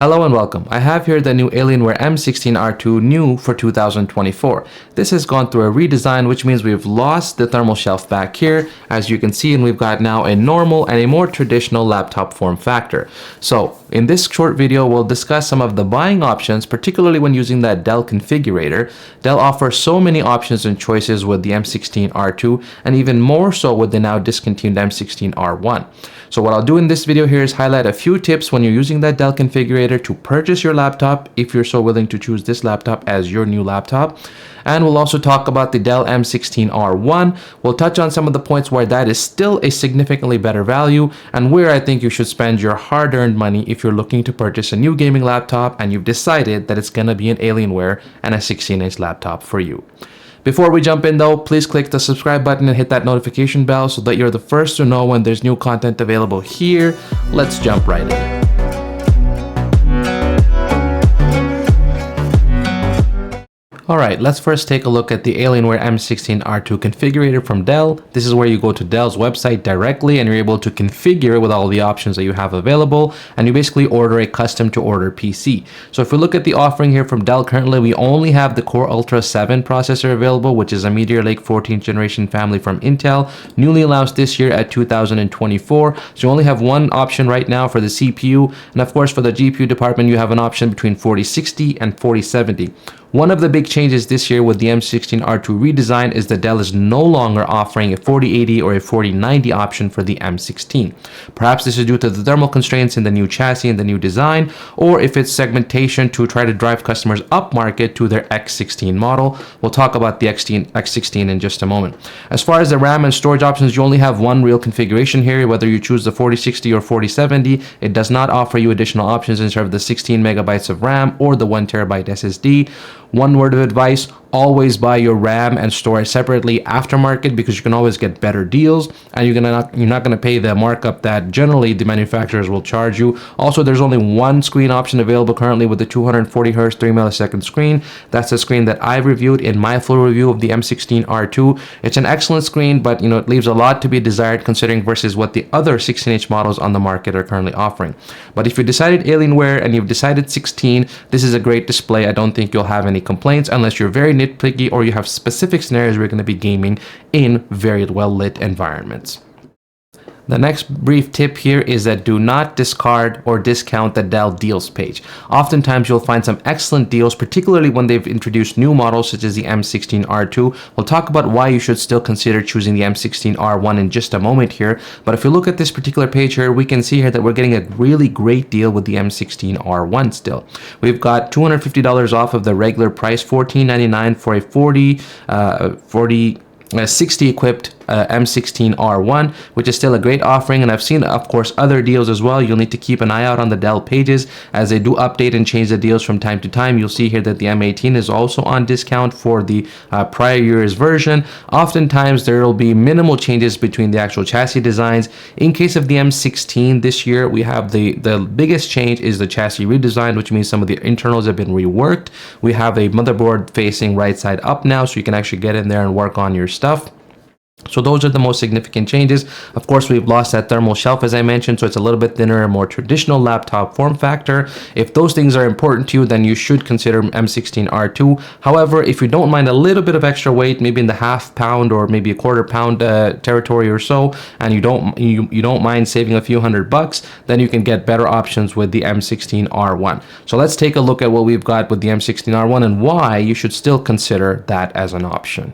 Hello and welcome. I have here the new Alienware M16 R2 new for 2024. This has gone through a redesign, which means we've lost the thermal shelf back here, as you can see, and we've got now a normal and a more traditional laptop form factor. So in this short video, we'll discuss some of the buying options, particularly when using that Dell Configurator. Dell offers so many options and choices with the M16 R2, and even more so with the now discontinued M16 R1. So what I'll do in this video here is highlight a few tips when you're using that Dell Configurator to purchase your laptop, if you're so willing to choose this laptop as your new laptop. And we'll also talk about the Dell M16 R1. We'll touch on some of the points where that is still a significantly better value and where I think you should spend your hard-earned money if you're looking to purchase a new gaming laptop and you've decided that it's going to be an Alienware and a 16-inch laptop for you. Before we jump in though, please click the subscribe button and hit that notification bell so that you're the first to know when there's new content available here. Let's jump right in. Alright, let's first take a look at the Alienware M16 R2 configurator from Dell. This is where you go to Dell's website directly and you're able to configure it with all the options that you have available, and you basically order a custom to order PC. So if we look at the offering here from Dell, currently we only have the Core Ultra 7 processor available, which is a Meteor Lake 14th generation family from Intel, newly launched this year at 2024. So you only have one option right now for the CPU, and of course for the GPU department you have an option between 4060 and 4070. One of the big changes this year with the M16 R2 redesign is that Dell is no longer offering a 4080 or a 4090 option for the M16. Perhaps this is due to the thermal constraints in the new chassis and the new design, or if it's segmentation to try to drive customers up market to their X16 model. We'll talk about the X16 in just a moment. As far as the RAM and storage options, you only have one real configuration here, whether you choose the 4060 or 4070. It does not offer you additional options instead of the 16 megabytes of RAM or the 1 terabyte SSD. One word of advice: always buy your RAM and storage separately aftermarket, because you can always get better deals and you're not going to pay the markup that generally the manufacturers will charge you. Also, there's only one screen option available currently with the 240 Hz 3 millisecond screen. That's the screen that I've reviewed in my full review of the M16 R2. It's an excellent screen, but it leaves a lot to be desired considering versus what the other 16-inch models on the market are currently offering. But if you decided Alienware and you've decided 16, this is a great display. I don't think you'll have any complaints unless you're very nitpicky or you have specific scenarios where you're going to be gaming in very well lit environments. The next brief tip here is that do not discard or discount the Dell deals page. Oftentimes you'll find some excellent deals, particularly when they've introduced new models such as the M16 R2. We'll talk about why you should still consider choosing the M16 R1 in just a moment here. But if you look at this particular page here, we can see here that we're getting a really great deal with the M16 R1 still. We've got $250 off of the regular price, $14.99 for a 60 equipped M16 R1, which is still a great offering, and I've seen of course other deals as well. You'll need to keep an eye out on the Dell pages as they do update and change the deals from time to time. You'll see here that the M18 is also on discount for the prior year's version. Oftentimes there will be minimal changes between the actual chassis designs. In case of the M16 this year, we have the biggest change is the chassis redesign, which means some of the internals have been reworked. We have a motherboard facing right side up now, so you can actually get in there and work on your stuff. So those are the most significant changes. Of course, we've lost that thermal shelf, as I mentioned, so it's a little bit thinner and more traditional laptop form factor. If those things are important to you, then you should consider M16 R2. However, if you don't mind a little bit of extra weight, maybe in the half pound or maybe a quarter pound territory or so, and you don't mind saving a few $100, then you can get better options with the M16 R1. So let's take a look at what we've got with the M16 R1 and why you should still consider that as an option.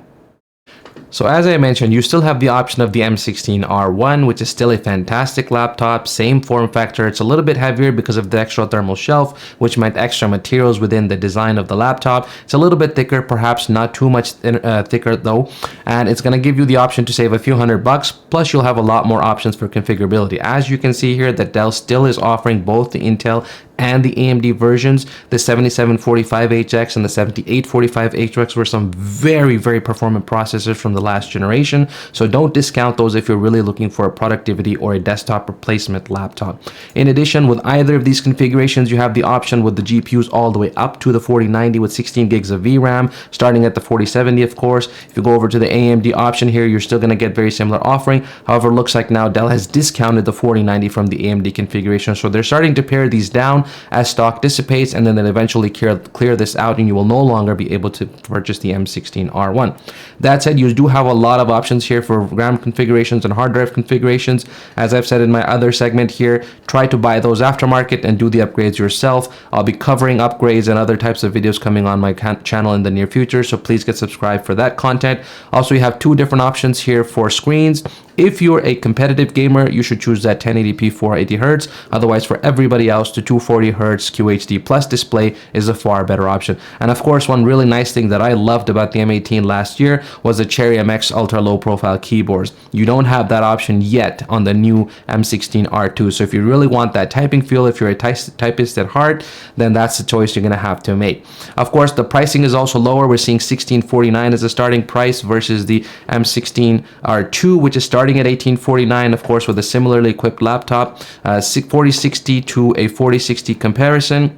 So as I mentioned, you still have the option of the M16 R1, which is still a fantastic laptop, same form factor. It's a little bit heavier because of the extra thermal shelf, which meant extra materials within the design of the laptop. It's a little bit thicker, perhaps not too much thicker though, and it's going to give you the option to save a few $100, plus you'll have a lot more options for configurability. As you can see here, that Dell still is offering both the Intel and the AMD versions. The 7745HX and the 7845HX were some very performant processors from the last generation, so don't discount those if you're really looking for a productivity or a desktop replacement laptop. In addition, with either of these configurations, you have the option with the GPUs all the way up to the 4090 with 16 gigs of VRAM, starting at the 4070 of course. If you go over to the AMD option here, you're still going to get very similar offering. However, it looks like now Dell has discounted the 4090 from the AMD configuration, so they're starting to pare these down. as stock dissipates, and then they'll eventually clear this out, and you will no longer be able to purchase the M16R1. That said, you do have a lot of options here for RAM configurations and hard drive configurations. As I've said in my other segment here, try to buy those aftermarket and do the upgrades yourself. I'll be covering upgrades and other types of videos coming on my channel in the near future, so please get subscribed for that content. Also, you have two different options here for screens. If you're a competitive gamer, you should choose that 1080p 480Hz. Otherwise, for everybody else, the 240Hz QHD Plus display is a far better option. And of course, one really nice thing that I loved about the M18 last year was the Cherry MX ultra low profile keyboards. You don't have that option yet on the new M16R2. So if you really want that typing feel, if you're a typist at heart, then that's the choice you're going to have to make. Of course, the pricing is also lower. We're seeing $1649 as a starting price versus the M16R2, which is starting at $1849, of course, with a similarly equipped laptop. 4060 to a 4060 comparison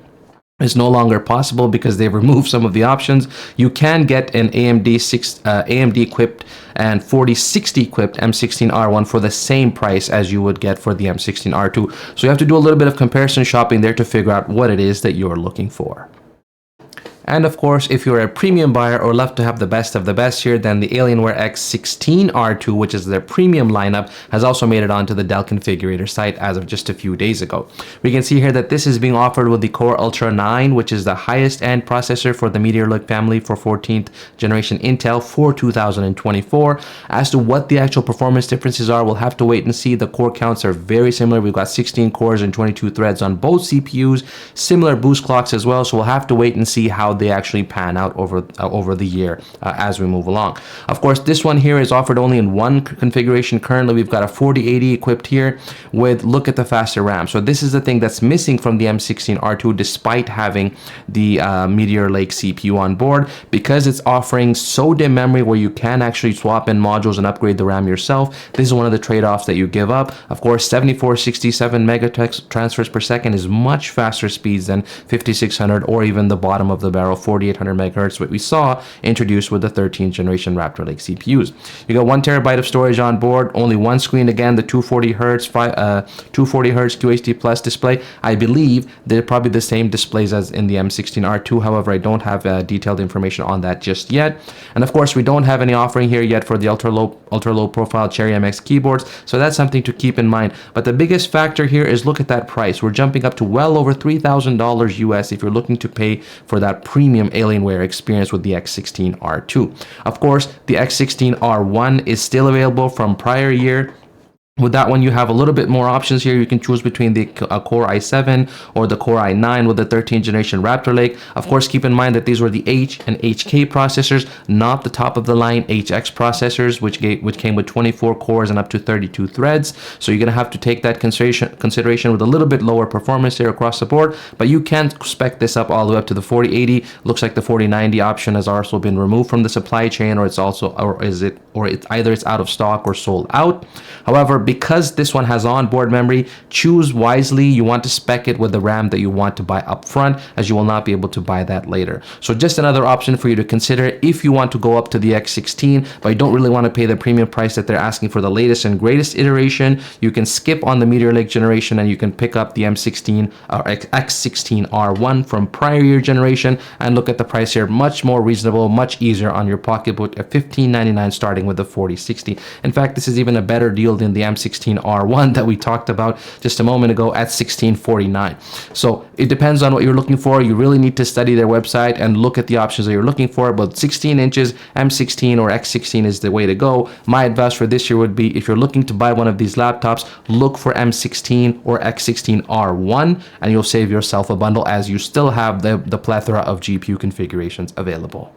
is no longer possible because they've removed some of the options. You can get an AMD equipped and 4060 equipped M16R1 for the same price as you would get for the M16R2. So you have to do a little bit of comparison shopping there to figure out what it is that you're looking for. And of course, if you're a premium buyer or love to have the best of the best here, then the Alienware M16R2, which is their premium lineup, has also made it onto the Dell Configurator site as of just a few days ago. We can see here that this is being offered with the Core Ultra 9, which is the highest end processor for the Meteor Lake family for 14th generation Intel for 2024. As to what the actual performance differences are, we'll have to wait and see. The core counts are very similar. We've got 16 cores and 22 threads on both CPUs, similar boost clocks as well. So we'll have to wait and see how they actually pan out over the year as we move along. Of course, this one here is offered only in one configuration. Currently, we've got a 4080 equipped here with, look at the faster RAM. So this is the thing that's missing from the M16R2 despite having the Meteor Lake CPU on board, because it's offering SO-DIMM memory where you can actually swap in modules and upgrade the RAM yourself. This is one of the trade-offs that you give up. Of course, 7467 megatext transfers per second is much faster speeds than 5600 or even the bottom of the barrel 4800 megahertz, what we saw introduced with the 13th generation Raptor Lake CPUs. You got 1 terabyte of storage on board, only one screen, again the 240 hertz QHD Plus display. I believe they're probably the same displays as in the M16R2. However, I don't have detailed information on that just yet. And of course, we don't have any offering here yet for the ultra low profile Cherry MX keyboards, so that's something to keep in mind. But the biggest factor here is, look at that price. We're jumping up to well over $3,000 US if you're looking to pay for that premium Alienware experience with the X16R2. Of course, the X16R1 is still available from prior year. With that one, you have a little bit more options here. You can choose between the Core i7 or the Core i9 with the 13th generation Raptor Lake. Of course, keep in mind that these were the H and HK processors, not the top of the line HX processors, which came with 24 cores and up to 32 threads. So you're going to have to take that consideration with a little bit lower performance here across the board. But you can spec this up all the way up to the 4080. Looks like the 4090 option has also been removed from the supply chain, or it's either it's out of stock or sold out. However, because this one has onboard memory, choose wisely. You want to spec it with the RAM that you want to buy up front, as you will not be able to buy that later. So just another option for you to consider if you want to go up to the X16, but you don't really want to pay the premium price that they're asking for the latest and greatest iteration. You can skip on the Meteor Lake generation and you can pick up the M16 or X16R1 from prior year generation, and look at the price here, much more reasonable, much easier on your pocketbook at $1599 starting with the 4060. In fact, this is even a better deal than the M16R1 that we talked about just a moment ago at $1649. So it depends on what you're looking for. You really need to study their website and look at the options that you're looking for. But 16 inches M16 or X16 is the way to go. My advice for this year would be, if you're looking to buy one of these laptops, look for M16 or X16R1 and you'll save yourself a bundle, as you still have the plethora of GPU configurations available.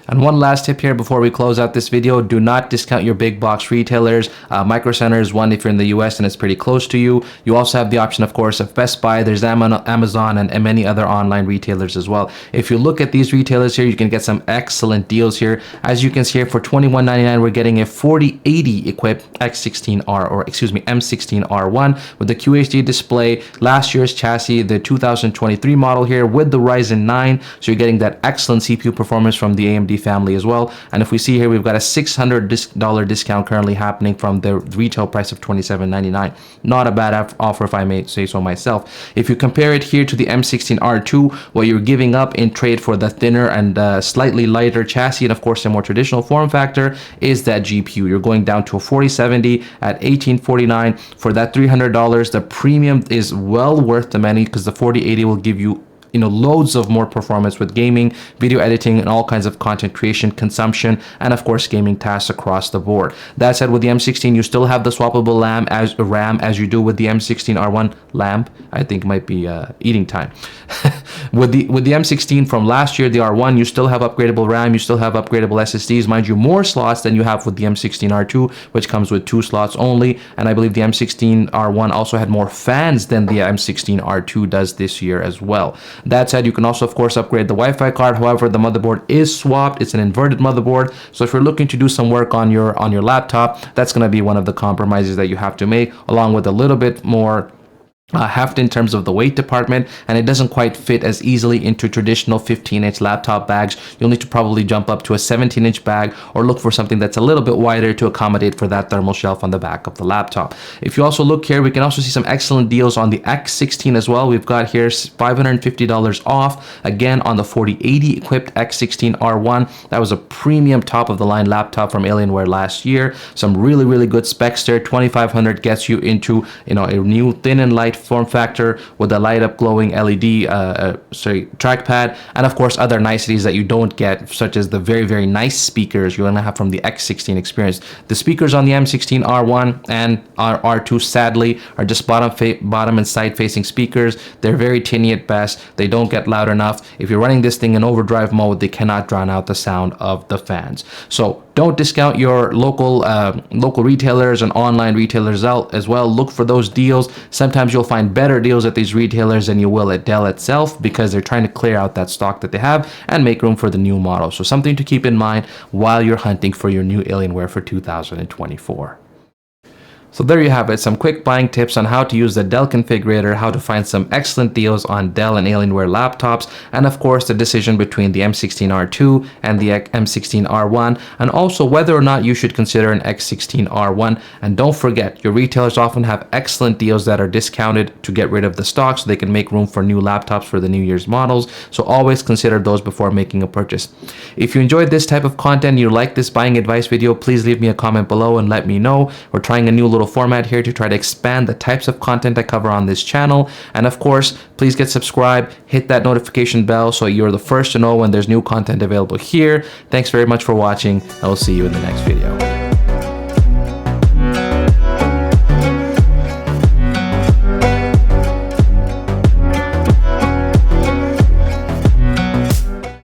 And one last tip here before we close out this video: do not discount your big box retailers. Micro Center is one if you're in the US and it's pretty close to you. You also have the option, of course, of Best Buy. There's Amazon and many other online retailers as well. If you look at these retailers here, you can get some excellent deals here. As you can see here, for $21.99, we're getting a 4080 equipped M16R1 with the QHD display, last year's chassis, the 2023 model here with the Ryzen 9. So you're getting that excellent CPU performance from the AMD AMD family as well. And if we see here, we've got a $600 discount currently happening from the retail price of $27.99. Not a bad offer, if I may say so myself. If you compare it here to the M16R2, what you're giving up in trade for the thinner and slightly lighter chassis, and of course a more traditional form factor, is that GPU. You're going down to a 4070 at $1849 for that $300. The premium is well worth the money because the 4080 will give you loads of more performance with gaming, video editing, and all kinds of content creation, consumption, and of course gaming tasks across the board. That said, with the M16 you still have the swappable RAM as you do with the M16R1. Lamb, I think might be eating time. with the M16 from last year, the R1, you still have upgradable RAM, you still have upgradable SSDs, mind you, more slots than you have with the M16R2, which comes with 2 slots only. And I believe the M16R1 also had more fans than the M16R2 does this year as well. That said, you can also of course upgrade the Wi-Fi card. However, the motherboard is swapped. It's an inverted motherboard, so if you're looking to do some work on your laptop, that's going to be one of the compromises that you have to make, along with a little bit more heft in terms of the weight department, and it doesn't quite fit as easily into traditional 15-inch laptop bags. You'll need to probably jump up to a 17-inch bag or look for something that's a little bit wider to accommodate for that thermal shelf on the back of the laptop. If you also look here, we can also see some excellent deals on the X16 as well. We've got here $550 off again on the 4080 equipped X16 R1. That was a premium top of the line laptop from Alienware last year. Some really good specs there. 2500 gets you into a new thin and light form factor with a light up glowing LED trackpad, and of course other niceties that you don't get, such as the very nice speakers you're gonna have from the X16 experience. The speakers on the M16 R1 and R2 sadly are just bottom and side facing speakers. They're very tinny at best. They don't get loud enough. If you're running this thing in overdrive mode, they cannot drown out the sound of the fans. So don't discount your local retailers and online retailers out as well. Look for those deals. Sometimes you'll find better deals at these retailers than you will at Dell itself, because they're trying to clear out that stock that they have and make room for the new model. So something to keep in mind while you're hunting for your new Alienware for 2024. So there you have it, some quick buying tips on how to use the Dell configurator, how to find some excellent deals on Dell and Alienware laptops, and of course the decision between the M16R2 and the M16R1, and also whether or not you should consider an X16R1. And don't forget, your retailers often have excellent deals that are discounted to get rid of the stock so they can make room for new laptops for the New Year's models. So always consider those before making a purchase. If you enjoyed this type of content, you like this buying advice video, please leave me a comment below and let me know. We're trying a new little format here to try to expand the types of content I cover on this channel. And of course, please get subscribed, hit that notification bell so you're the first to know when there's new content available here. Thanks very much for watching. I will see you in the next video.